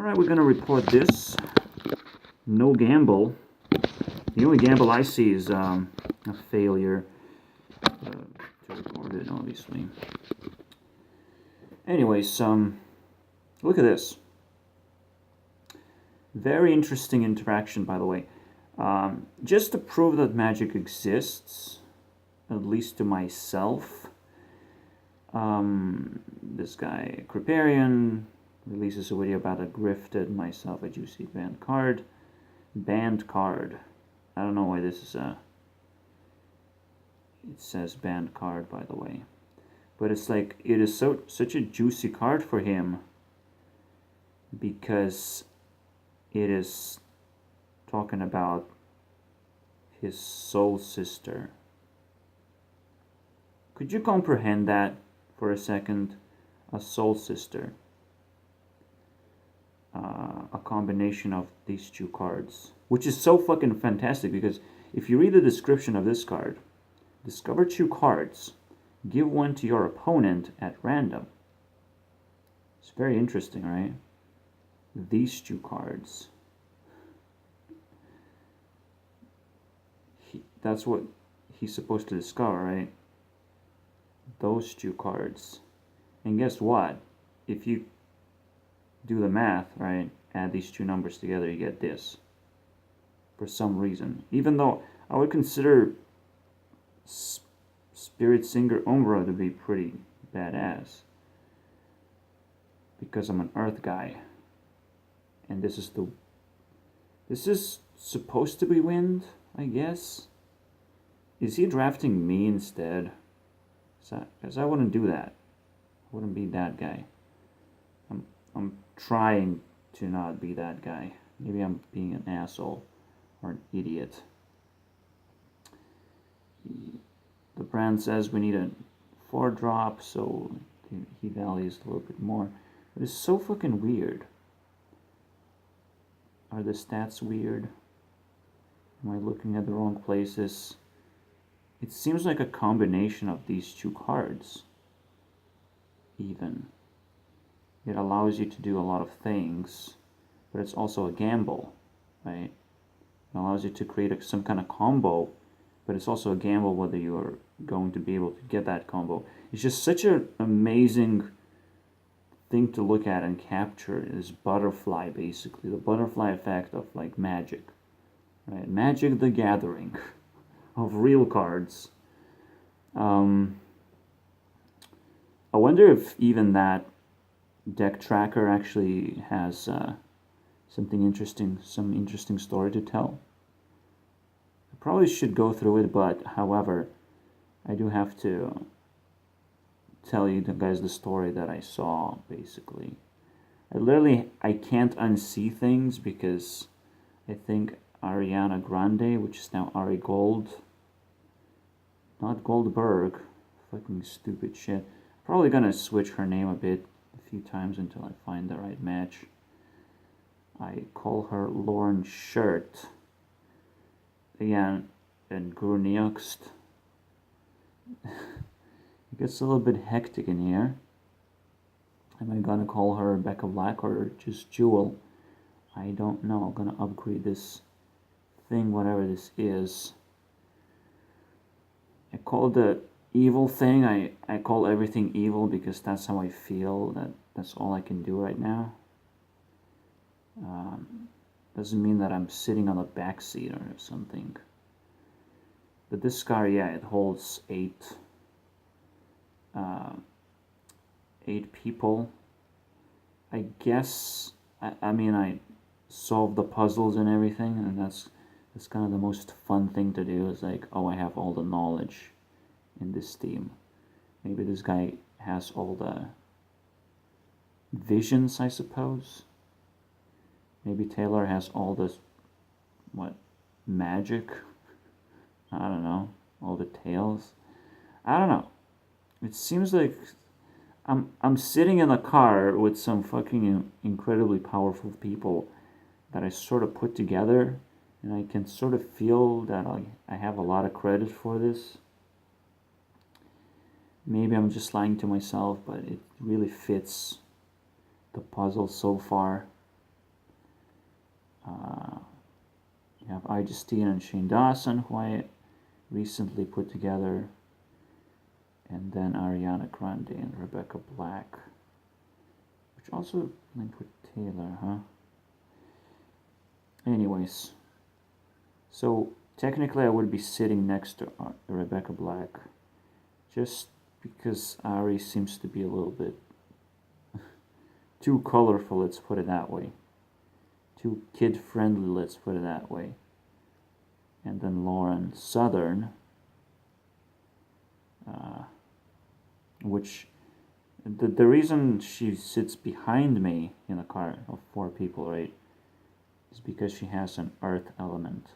Alright, we're gonna report this. No gamble. The only gamble I see is a failure to record it, obviously. Anyways, look at this. Very interesting interaction, by the way. Just to prove that magic exists, at least to myself, this guy, Creparian, releases a video about a grifted myself a juicy banned card. Banned card. I don't know why this is a... It says banned card, by the way. But it's like, it is such a juicy card for him because it is talking about his soul sister. Could you comprehend that for a second? A soul sister. A combination of these two cards, which is so fucking fantastic because if you read the description of this card, discover two cards, give one to your opponent at random. It's very interesting, right? These two cards. That's what he's supposed to discover, right? Those two cards. And guess what? If you do the math, right, add these two numbers together, you get this. For some reason. Even though I would consider Spirit Singer Umbra to be pretty badass. Because I'm an Earth guy. And this is supposed to be Wind, I guess. Is he drafting me instead? Because I wouldn't do that. I wouldn't be that guy. I'm trying to not be that guy. Maybe I'm being an asshole or an idiot. The brand says we need a 4-drop, so he values a little bit more. But it's so fucking weird. Are the stats weird? Am I looking at the wrong places? It seems like a combination of these two cards. Even. It allows you to do a lot of things, but it's also a gamble, right? It allows you to create some kind of combo, but it's also a gamble whether you're going to be able to get that combo. It's just such an amazing thing to look at and capture. This butterfly, basically. The butterfly effect of, like, Magic. Right? Magic the Gathering of real cards. I wonder if even that deck tracker actually has some interesting story to tell. I probably should go through it, but however, I do have to tell you guys the story that I saw, basically. I can't unsee things because I think Ariana Grande, which is now Ari Gold, not Goldberg, fucking stupid shit. Probably gonna switch her name a few times until I find the right match. I call her Lauren Shirt. Again, and Gurniokst. It gets a little bit hectic in here. Am I gonna call her Rebecca Black or just Jewel? I don't know. I'm gonna upgrade this thing, whatever this is. I call the evil thing, I call everything evil because that's how I feel. That's all I can do right now. Doesn't mean that I'm sitting on the back seat or something. But this car, yeah, it holds 8 people. I guess, I mean, I solved the puzzles and everything, and that's kind of the most fun thing to do. Is like, oh, I have all the knowledge in this team. Maybe this guy has all the visions, I suppose. Maybe Taylor has all this, magic? I don't know. All the tails? I don't know. It seems like I'm sitting in a car with some fucking incredibly powerful people that I sort of put together, and I can sort of feel that I have a lot of credit for this. Maybe I'm just lying to myself, but it really fits the puzzle so far. You have Augustine and Shane Dawson, who I recently put together, and then Ariana Grande and Rebecca Black, which also linked with Taylor, huh? Anyways, so technically I would be sitting next to Rebecca Black, just because Ari seems to be a little bit too colorful, let's put it that way. Too kid-friendly, let's put it that way. And then Lauren Southern, which the reason she sits behind me in a car of 4 people, right, is because she has an earth element.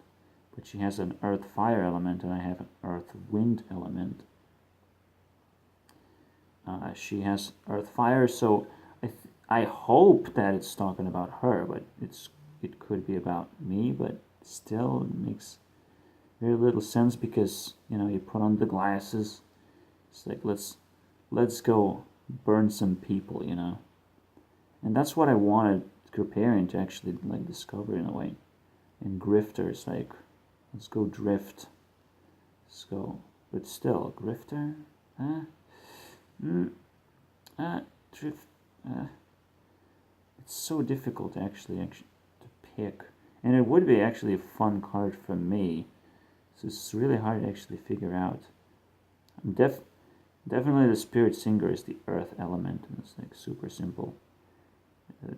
But she has an earth fire element, and I have an earth wind element. She has earth fire, so I hope that it's talking about her, but it could be about me, but still it makes very little sense because, you know, you put on the glasses, it's like let's go burn some people, you know. And that's what I wanted Kriparian to actually like discover in a way. And grifters, like, let's go drift. Let's go, but still, grifter? Drift. It's so difficult actually to pick, and it would be actually a fun card for me. So it's really hard to actually figure out. Definitely the spirit singer is the earth element, and it's like super simple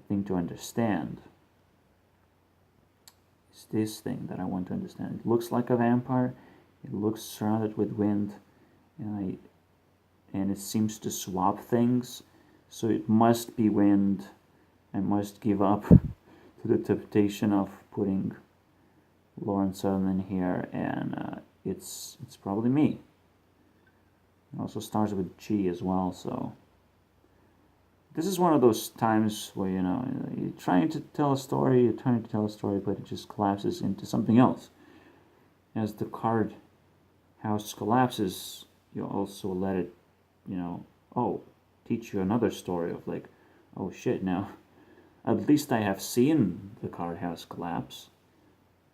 thing to understand. It's this thing that I want to understand. It looks like a vampire. It looks surrounded with wind, and it seems to swap things. So it must be wind. I must give up to the temptation of putting Lauren Southern in here, and it's probably me. It also starts with G as well, so this is one of those times where, you know, you're trying to tell a story, but it just collapses into something else. As the card house collapses, you also let it, you know, teach you another story of like, oh shit, now at least I have seen the card house collapse.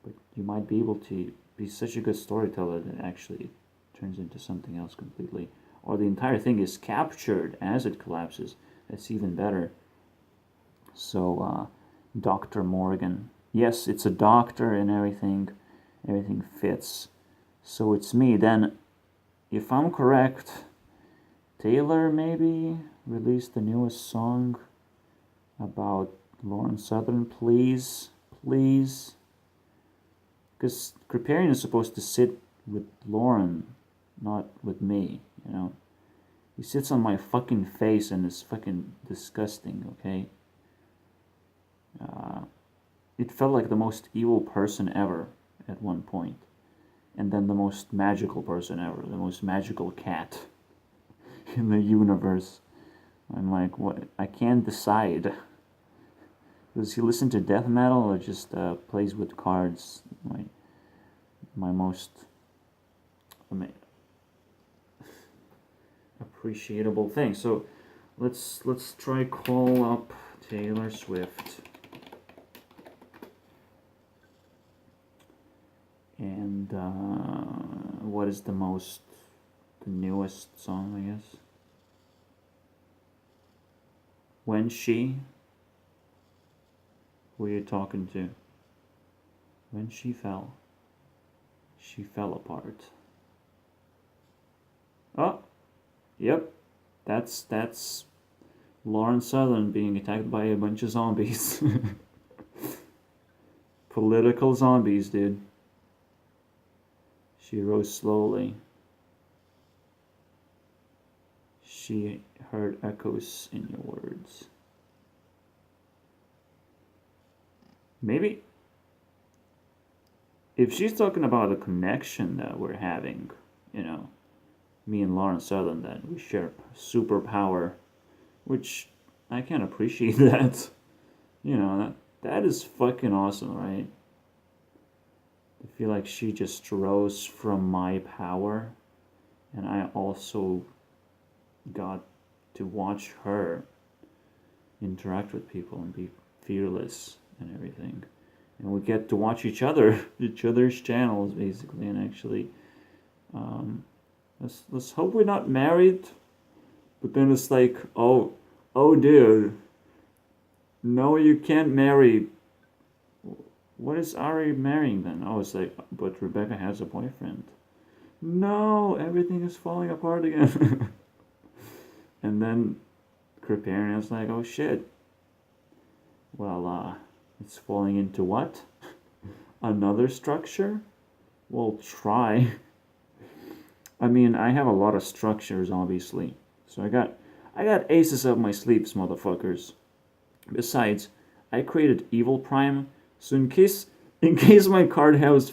But you might be able to be such a good storyteller that it actually turns into something else completely. Or the entire thing is captured as it collapses. That's even better. So, Dr. Morgan. Yes, it's a doctor and everything. Everything fits. So it's me. Then, if I'm correct, Taylor maybe released the newest song about Lauren Southern. Please. Because Kriparian is supposed to sit with Lauren, not with me, you know. He sits on my fucking face and is fucking disgusting, okay? It felt like the most evil person ever at one point. And then the most magical person ever, the most magical cat in the universe. I'm like, what? I can't decide. Does he listen to death metal or just plays with cards? My most appreciable thing. So let's try call up Taylor Swift. And what is the newest song, I guess? When She? Who are you talking to? When she fell apart. Oh, yep. That's Lauren Southern being attacked by a bunch of zombies. Political zombies, dude. She rose slowly. She heard echoes in your words. Maybe if she's talking about a connection that we're having, you know, me and Lauren Southern, that we share superpower, which I can appreciate that. You know, that is fucking awesome, right? I feel like she just rose from my power, and I also got to watch her interact with people and be fearless and everything. and we get to watch each other's channels basically, and actually, um, let's hope we're not married. But then it's like, oh, dude, no, you can't marry. What is Ari marrying then? Oh, it's like, but Rebecca has a boyfriend. No, everything is falling apart again. And then Kriparian is like, oh shit. Well, it's falling into what? Another structure? We'll try. I mean, I have a lot of structures, obviously. So I got aces up my sleeves, motherfuckers. Besides, I created Evil Prime, so in case my card house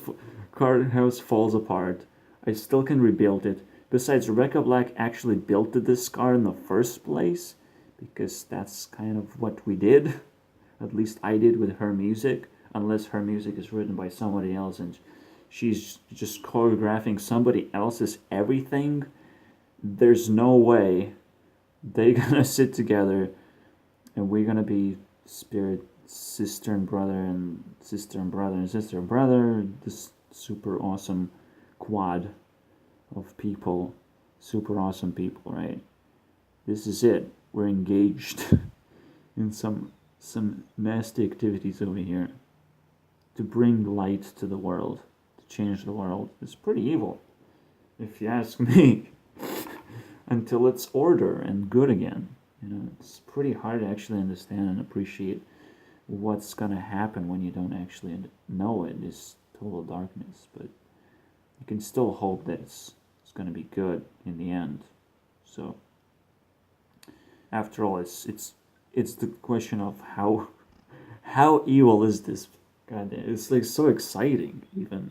falls apart, I still can rebuild it. Besides, Rebecca Black actually built this card in the first place, because that's kind of what we did. At least I did with her music, unless her music is written by somebody else and she's just choreographing somebody else's everything. There's no way they're gonna sit together and we're gonna be spirit sister and brother and sister and brother and sister and brother. This super awesome quad of people, super awesome people, right? This is it. We're engaged in some nasty activities over here to bring light to the world, to change the world. It's pretty evil, if you ask me. Until it's order and good again. You know, it's pretty hard to actually understand and appreciate what's gonna happen when you don't actually know it. Is total darkness, but you can still hope that it's gonna be good in the end. So, after all, it's the question of how evil is this? God, it's like so exciting. Even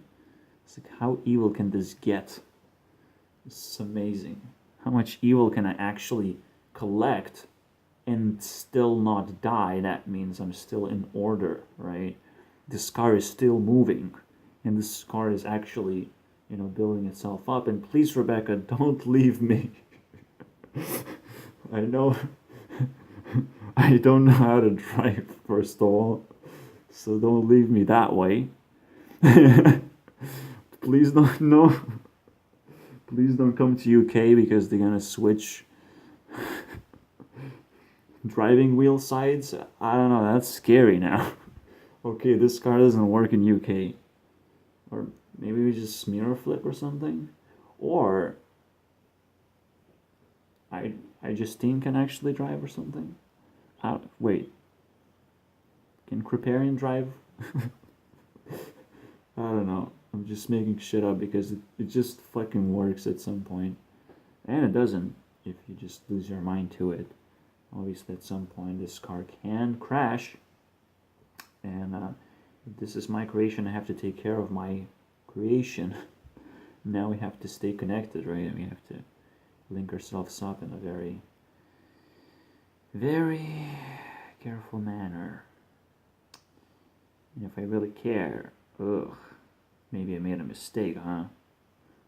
it's like, how evil can this get? It's amazing. How much evil can I actually collect and still not die? That means I'm still in order, right? This car is still moving, and this car is actually, building itself up. And please, Rebecca, don't leave me. I know I don't know how to drive, first of all, so don't leave me that way. Please don't, no. Please don't come to UK because they're gonna switch driving wheel sides. I don't know, that's scary now. Okay, this car doesn't work in UK. Or maybe we just mirror flip or something. Or I Justine can actually drive or something. Wait. Can Kriparian drive? I don't know. I'm just making shit up because it just fucking works at some point. And it doesn't if you just lose your mind to it. Obviously, at some point, this car can crash. And if this is my creation, I have to take care of my creation. Now we have to stay connected, right? We have to link ourselves up in a very, very careful manner. And if I really care, maybe I made a mistake, huh?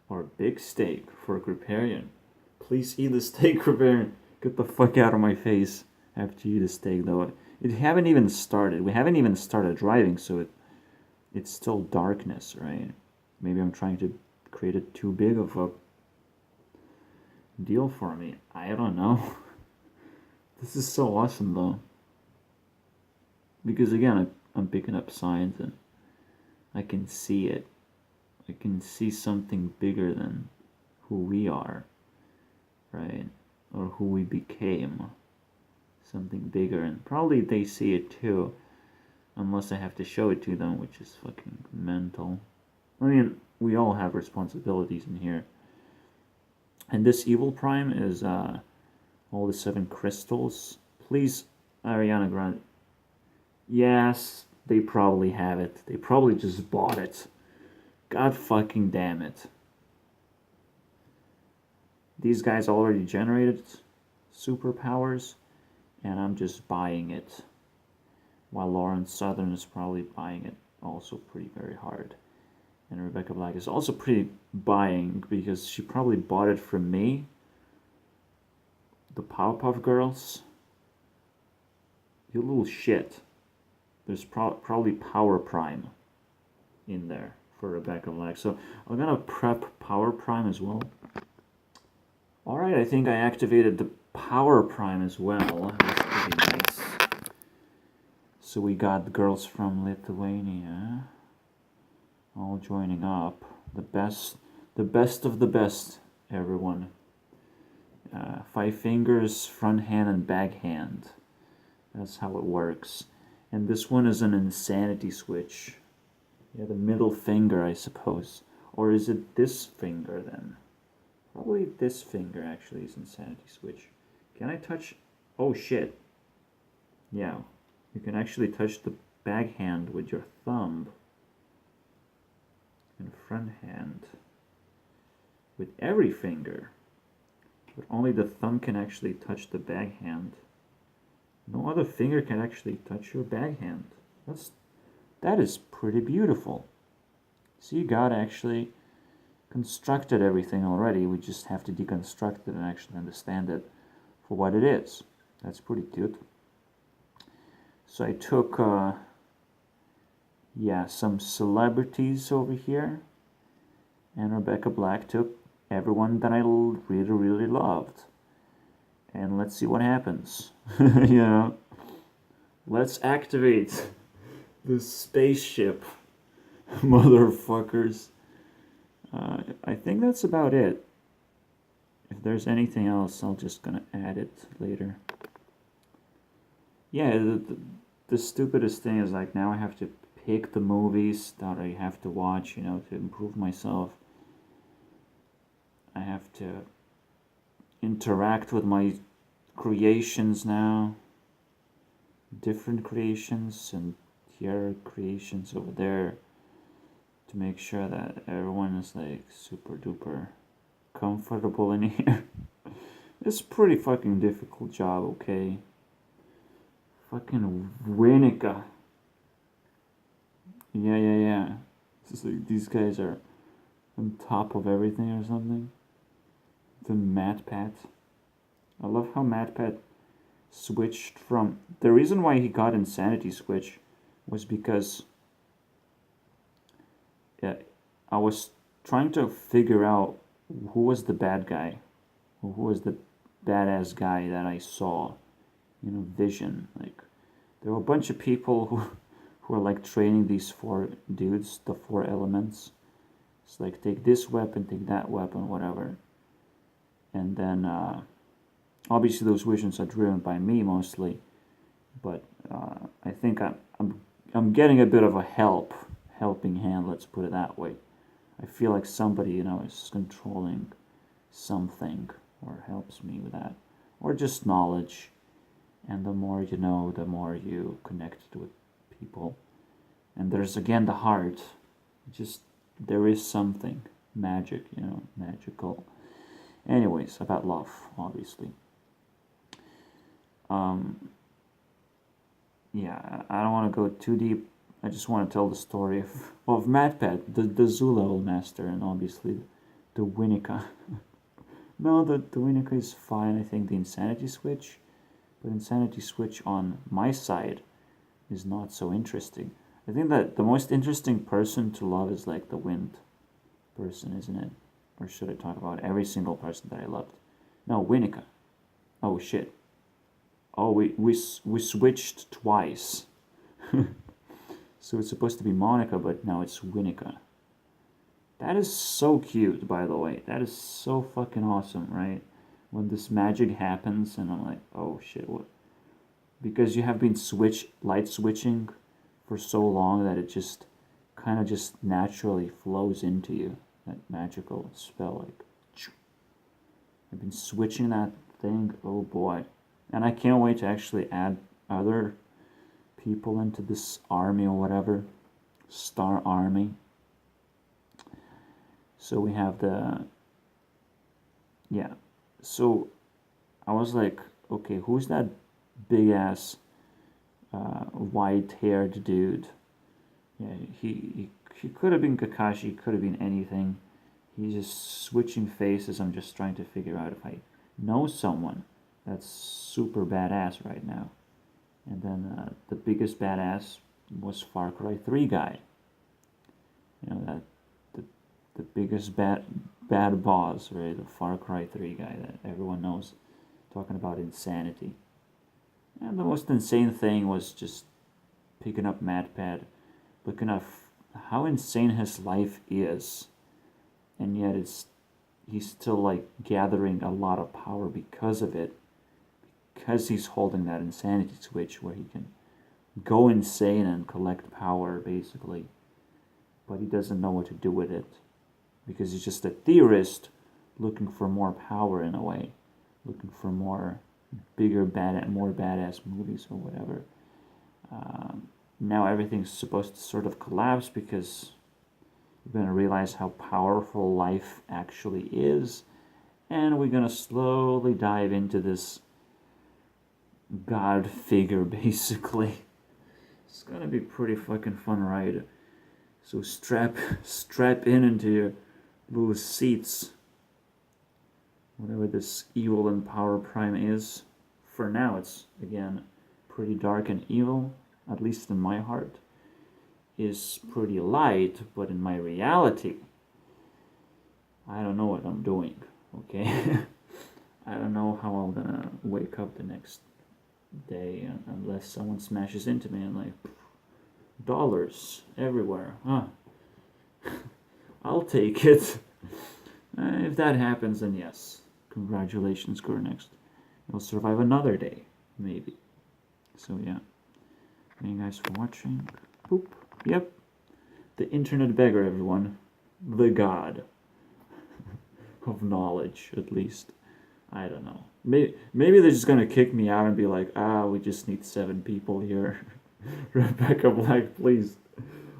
Or a big steak for a Kriparian. Please eat the steak, Kriparian. Get the fuck out of my face after you eat the steak, though. It haven't even started. We haven't even started driving, so it's still darkness, right? Maybe I'm trying to create it too big of a deal for me. I don't know. This is so awesome, though. Because, again, I'm picking up signs and I can see it. I can see something bigger than who we are, right? Or who we became. Something bigger, and probably they see it too, unless I have to show it to them, which is fucking mental. I mean, we all have responsibilities in here. And this Evil Prime is all the 7 crystals. Please, Ariana Grande. Yes, they probably have it. They probably just bought it. God fucking damn it. These guys already generated superpowers, and I'm just buying it. While Lauren Southern is probably buying it also pretty very hard. And Rebecca Black is also pretty buying because she probably bought it from me. The Powerpuff Girls. You little shit. there's probably Power Prime in there for Rebecca Black. So I'm gonna prep Power Prime as well. Alright, I think I activated the Power Prime as well. That's pretty nice. So we got the girls from Lithuania all joining up. The best of the best, everyone. 5 fingers, front hand and back hand. That's how it works. And this one is an insanity switch. Yeah, the middle finger, I suppose. Or is it this finger then? Probably this finger actually is insanity switch. Can I touch? Oh shit. Yeah, you can actually touch the back hand with your thumb. And front hand. With every finger. But only the thumb can actually touch the back hand. No other finger can actually touch your back hand. That is pretty beautiful. See, God actually constructed everything already. We just have to deconstruct it and actually understand it for what it is. That's pretty good. So I took, some celebrities over here. And Rebecca Black took everyone that I really, really loved. And let's see what happens. Let's activate this spaceship, motherfuckers. I think that's about it. If there's anything else, I'm just gonna add it later. Yeah, the stupidest thing is like now I have to pick the movies that I have to watch, to improve myself. I have to interact with my creations now. Different creations, and here are creations over there, to make sure that everyone is like super duper comfortable in here. It's a pretty fucking difficult job, okay? Fucking Winica. Yeah. It's like these guys are on top of everything or something. The MatPat. I love how MatPat switched from... The reason why he got Insanity Switch was because I was trying to figure out who was the bad guy, who was the badass guy that I saw, Vision. Like, there were a bunch of people who are like training these 4 dudes, the 4 elements. It's like, take this weapon, take that weapon, whatever. And then obviously those visions are driven by me mostly, but I think I'm getting a bit of a helping hand, let's put it that way. I feel like somebody, is controlling something, or helps me with that, or just knowledge. And the more you know, the more you connect with people. And there's again the heart. Just, there is something magic, magical. Anyways, about love, obviously. I don't want to go too deep. I just want to tell the story of MatPat, the zoo level master, and obviously the Winica. No, the Winica is fine. I think the Insanity Switch, but Insanity Switch on my side is not so interesting. I think that the most interesting person to love is like the wind person, isn't it? Or should I talk about every single person that I loved? No, Winica. Oh shit. Oh, we switched twice. So it's supposed to be Monica, but now it's Winica. That is so cute, by the way. That is so fucking awesome, right? When this magic happens, and I'm like, oh shit, what? Because you have been light switching for so long that it just kind of just naturally flows into you. That magical spell, like, I've been switching that thing, oh boy. And I can't wait to actually add other people into this army or whatever. Star Army. So we have so I was like, okay, who's that big ass white haired dude? Yeah, he could have been Kakashi, could have been anything. He's just switching faces. I'm just trying to figure out if I know someone that's super badass right now. And then the biggest badass, was Far Cry 3 guy. You know, that the biggest bad boss, right? The Far Cry 3 guy that everyone knows, talking about insanity. And the most insane thing was just picking up MatPat, looking at how insane his life is, and yet he's still like gathering a lot of power because of it, because he's holding that insanity switch where he can go insane and collect power basically, but he doesn't know what to do with it because he's just a theorist looking for more power in a way, looking for more more badass movies or whatever. Now everything's supposed to sort of collapse because we're going to realize how powerful life actually is, and we're going to slowly dive into this god figure basically. It's going to be pretty fucking fun ride. So strap in into your little seats, whatever this evil and power prime is. For now, it's again pretty dark and evil, at least in my heart. Is pretty light, but in my reality, I don't know what I'm doing, okay? I don't know how I'm gonna wake up the next day unless someone smashes into me and like, dollars everywhere, huh? I'll take it. If that happens, then yes. Congratulations, Gurnext. You'll survive another day, maybe. So yeah. Thank you guys for watching. Boop. Yep. The internet beggar, everyone. The god of knowledge, at least. I don't know. Maybe they're just gonna kick me out and be like, we just need 7 people here. Rebecca Black, please.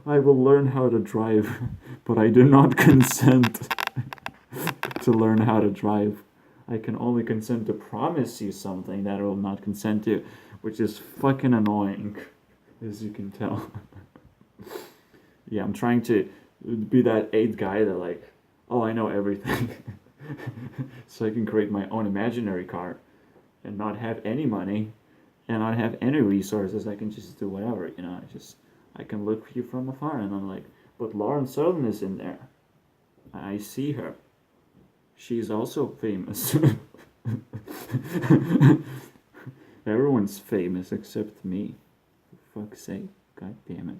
I will learn how to drive, but I do not consent to learn how to drive. I can only consent to promise you something that I will not consent to, which is fucking annoying, as you can tell. Yeah, I'm trying to be that 8th guy that like, oh, I know everything. So I can create my own imaginary car and not have any money and not have any resources. I can just do whatever, you know. I can look at you from afar and I'm like, but Lauren Southern is in there. I see her. She's also famous. Everyone's famous except me. For fuck's sake. God damn it.